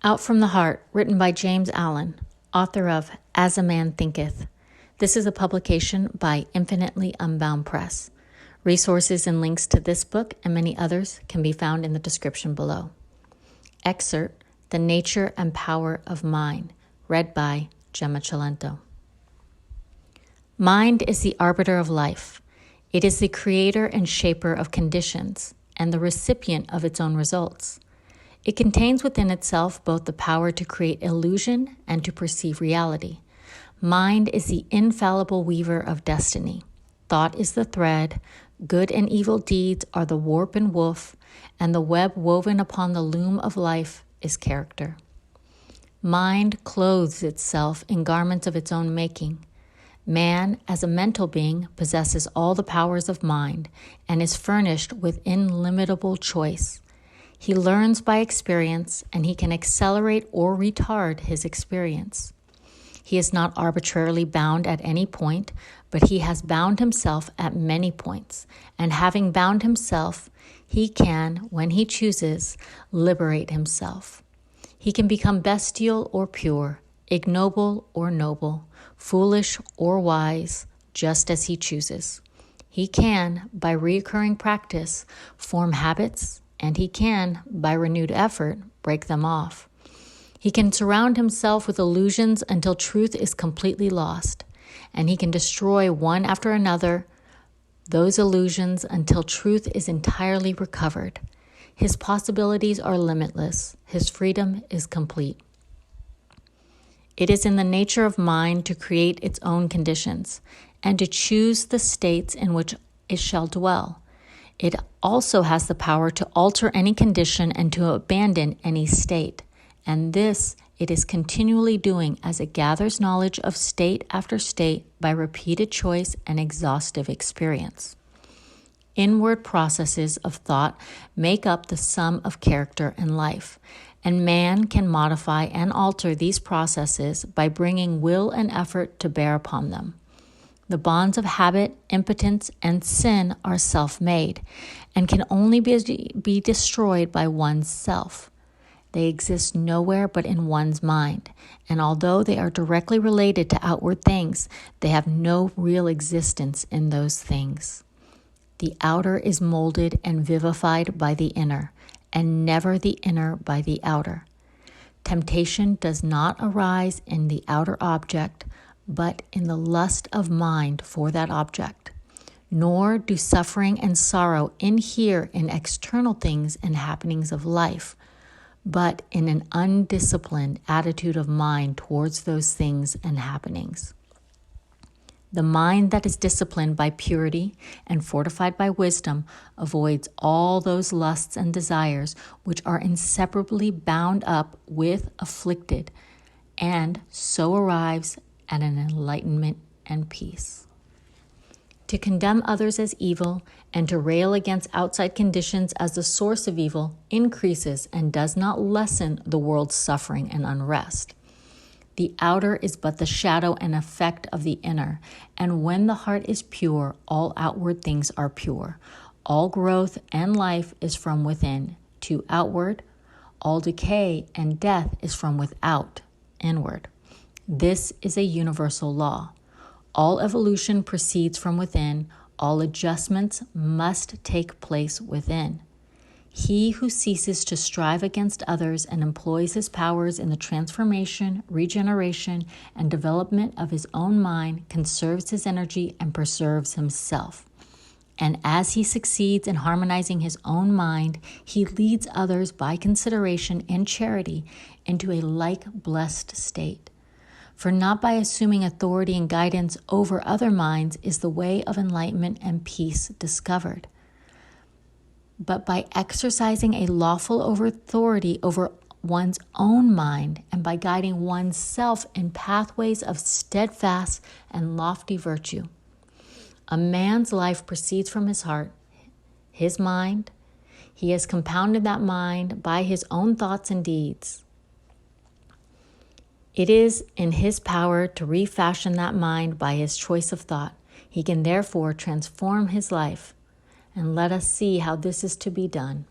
Out from the Heart, written by James Allen, author of As a Man Thinketh. This is a publication by Infinitely Unbound Press. Resources and links to this book and many others can be found in the description below. Excerpt, The Nature and Power of Mind, read by Gemma Cilento. Mind is the arbiter of life. It is the creator and shaper of conditions and the recipient of its own results. It contains within itself both the power to create illusion and to perceive reality. Mind is the infallible weaver of destiny. Thought is the thread, good and evil deeds are the warp and woof, and the web woven upon the loom of life is character. Mind clothes itself in garments of its own making. Man, as a mental being, possesses all the powers of mind and is furnished with illimitable choice. He learns by experience, and he can accelerate or retard his experience. He is not arbitrarily bound at any point, but he has bound himself at many points, and having bound himself, he can, when he chooses, liberate himself. He can become bestial or pure, ignoble or noble, foolish or wise, just as he chooses. He can, by recurring practice, form habits, and he can, by renewed effort, break them off. He can surround himself with illusions until truth is completely lost, and he can destroy one after another those illusions until truth is entirely recovered. His possibilities are limitless. His freedom is complete. It is in the nature of mind to create its own conditions and to choose the states in which it shall dwell. It also has the power to alter any condition and to abandon any state. And this it is continually doing as it gathers knowledge of state after state by repeated choice and exhaustive experience. Inward processes of thought make up the sum of character and life, and man can modify and alter these processes by bringing will and effort to bear upon them. The bonds of habit, impotence, and sin are self-made and can only be destroyed by one's self. They exist nowhere but in one's mind, and although they are directly related to outward things, they have no real existence in those things. The outer is molded and vivified by the inner, and never the inner by the outer. Temptation does not arise in the outer object, but in the lust of mind for that object. Nor do suffering and sorrow inhere in external things and happenings of life, but in an undisciplined attitude of mind towards those things and happenings. The mind that is disciplined by purity and fortified by wisdom avoids all those lusts and desires which are inseparably bound up with afflicted, and so arrives at an enlightenment and peace. To condemn others as evil and to rail against outside conditions as the source of evil increases and does not lessen the world's suffering and unrest. The outer is but the shadow and effect of the inner, and when the heart is pure, all outward things are pure. All growth and life is from within to outward. All decay and death is from without inward. This is a universal law. All evolution proceeds from within. All adjustments must take place within. He who ceases to strive against others and employs his powers in the transformation, regeneration, and development of his own mind conserves his energy and preserves himself. And as he succeeds in harmonizing his own mind, he leads others by consideration and charity into a like blessed state. For not by assuming authority and guidance over other minds is the way of enlightenment and peace discovered, but by exercising a lawful authority over one's own mind and by guiding oneself in pathways of steadfast and lofty virtue. A man's life proceeds from his heart, his mind. He has compounded that mind by his own thoughts and deeds. It is in his power to refashion that mind by his choice of thought. He can therefore transform his life. And let us see how this is to be done.